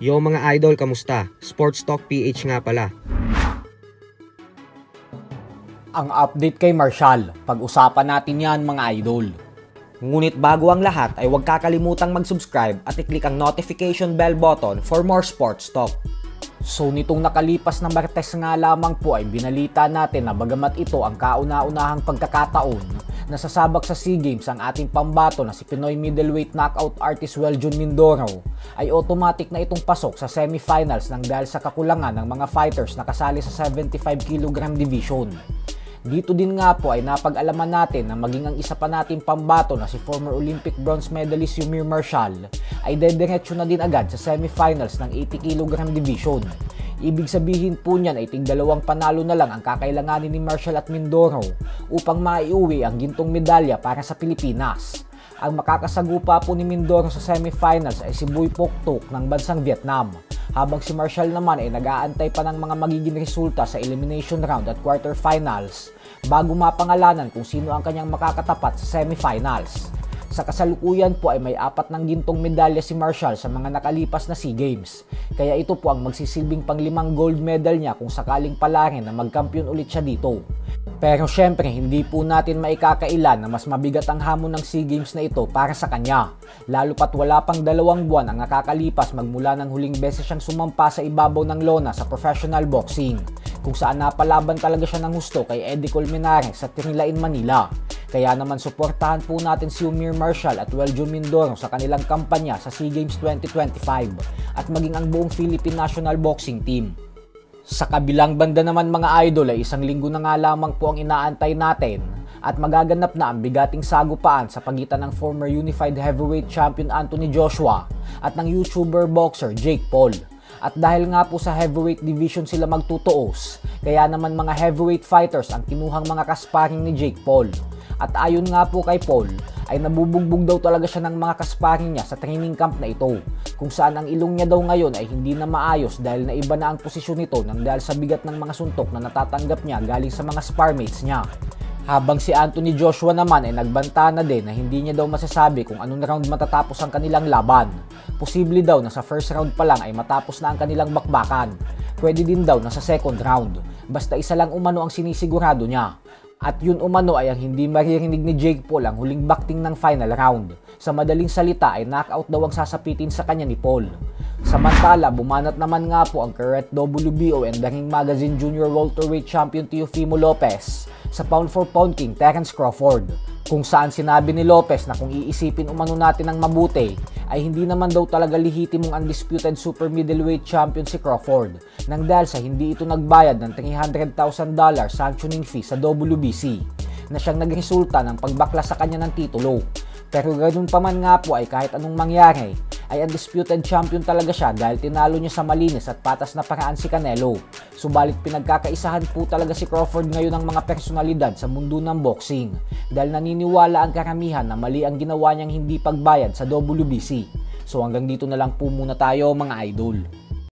Yo mga idol, kamusta? Sports Talk PH nga pala. Ang update kay Marshall, pag-usapan natin yan mga idol. Ngunit bago ang lahat ay huwag kakalimutang mag-subscribe at i-click ang notification bell button for more sports talk. So nitong nakalipas na Martes nga lamang po ay binalita natin na bagamat ito ang kauna-unahang pagkakataon na sasabak sa SEA Games ang ating pambato na si Pinoy middleweight knockout artist Weljun Mindoro ay automatic na itong pasok sa semifinals nang dahil sa kakulangan ng mga fighters na kasali sa 75 kg division. Dito din nga po ay napag-alaman natin na maging ang isa pa nating pambato na si former Olympic bronze medalist Yumir Marshall ay dediretso na din agad sa semifinals ng 80 kg division. Ibig sabihin po niyan ay tig-dalawang panalo na lang ang kakailanganin ni Marshall at Mindoro upang maiuwi ang gintong medalya para sa Pilipinas. Ang makakasagupa po ni Mindoro sa semifinals ay si Boy Poktok ng bansang Vietnam, habang si Marshall naman ay nag-aantay pa ng mga magiging resulta sa elimination round at quarterfinals bago mapangalanan kung sino ang kanyang makakatapat sa semifinals. Sa kasalukuyan po ay may 4 ng gintong medalya si Marshall sa mga nakalipas na SEA Games. Kaya ito po ang magsisilbing pang-5 gold medal niya kung sakaling palarin na magkampiyon ulit siya dito. Pero syempre hindi po natin maikakailan na mas mabigat ang hamon ng SEA Games na ito para sa kanya. Lalo pat wala pang 2 buwan ang nakakalipas magmula ng huling beses siyang sumampa sa ibabaw ng lona sa professional boxing, kung saan napalaban talaga siya ng husto kay Eddie Colmenares sa Tinilain, Manila. Kaya naman suportahan po natin si Yumir Marshall at Weljun Mindoro sa kanilang kampanya sa SEA Games 2025 at maging ang buong Philippine National Boxing Team. Sa kabilang banda naman mga idol ay 1 linggo na nga lamang po ang inaantay natin at magaganap na ang bigating sagupaan sa pagitan ng former Unified Heavyweight Champion Anthony Joshua at ng YouTuber boxer Jake Paul. At dahil nga po sa heavyweight division sila magtutuos, kaya naman mga heavyweight fighters ang kinuhang mga kasparing ni Jake Paul. At ayon nga po kay Paul, ay nabubugbog daw talaga siya ng mga kasparing niya sa training camp na ito, kung saan ang ilong niya daw ngayon ay hindi na maayos dahil naiba na ang posisyon nito nang dahil sa bigat ng mga suntok na natatanggap niya galing sa mga sparmates niya. Habang si Anthony Joshua naman ay nagbanta na din na hindi niya daw masasabi kung anong round matatapos ang kanilang laban. Posible daw na sa first round pa lang ay matapos na ang kanilang bakbakan. Pwede din daw na sa second round, basta isa lang umano ang sinisigurado niya. At yun umano ay ang hindi maririnig ni Jake Paul ang huling bakting ng final round. Sa madaling salita ay knockout daw ang sasapitin sa kanya ni Paul. Samantala, bumanat naman nga po ang current WBO and The Ring Magazine Junior Welterweight Champion Teofimo Lopez sa pound for pound king Terence Crawford, kung saan sinabi ni Lopez na kung iisipin umano natin ng mabuti ay hindi naman daw talaga lehitimong undisputed super middleweight champion si Crawford nang dahil sa hindi ito nagbayad ng $300,000 sanctioning fee sa WBC na siyang nagresulta ng pagbakla sa kanya ng titulo. Pero ganoon pa man nga po ay kahit anong mangyari ay undisputed champion talaga siya dahil tinalo niya sa malinis at patas na paraan si Canelo. Subalit pinagkakaisahan po talaga si Crawford ngayon ng mga personalidad sa mundo ng boxing dahil naniniwala ang karamihan na mali ang ginawa niyang hindi pagbayad sa WBC. So hanggang dito na lang po muna tayo mga idol.